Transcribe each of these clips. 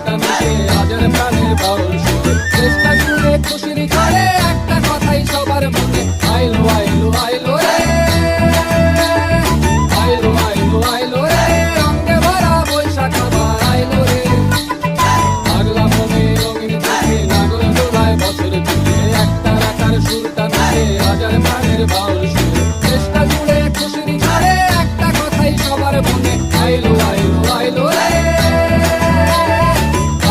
সুরটা মিশে আজের প্রাণের বাউল সুরে দেশটা জুড়ে খুশির ঝড়ে একটা কথাই সবার মনে আইলো আইলো আইলো রে আইলো আইলো আইলো রে রঙে ভরা বৈশাখ আবার আইলো রে পাগলা মনে রঙিন চোখে নাগর দোলায় বছর জুড়ে একটা রাখার সুরটা মিশে আজের প্রাণের বাউল সুরে দেশটা জুড়ে খুশির ঝড়ে একটা কথাই সবার মনে আইলো আইলো আইলো রে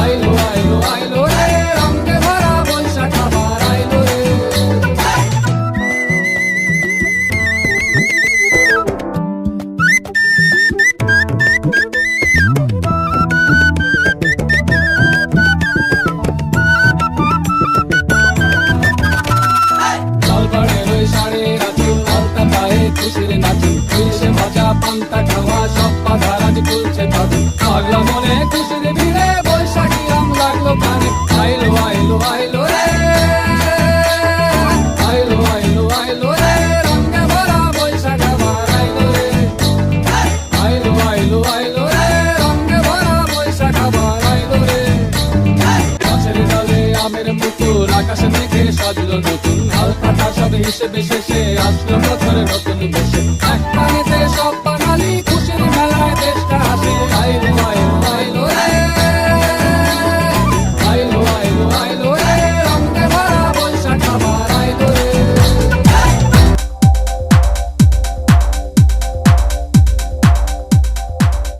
আইলো আইলো আইলো রে রঙে ভরা বৈশাখ আবার আইলো রে লালবাড়ের ওই শাড়ির আঁচল আলতা পায়ে খুশির নাচল ইলিশে ভাজা পান্তা খাওয়া সব বাধার আজ খুলছে তাদের পাগলা মনে খুশির ভিড়ে বৈশাখী রং লাগলো কানে আইলো আইলো আইলো রে আইলো আইলো আইলো রে রঙে ভরা বৈশাখ আবার আইলো রে আইলো আইলো আইলো রে রঙে ভরা বৈশাখ আবার আইলো রে গাছের ডালে আমের মুকুল আকাশে মেঘে সাজলো নতুন হালকা সব হিসেবে শেষে আসলো বছরের নতুন বেশে একটা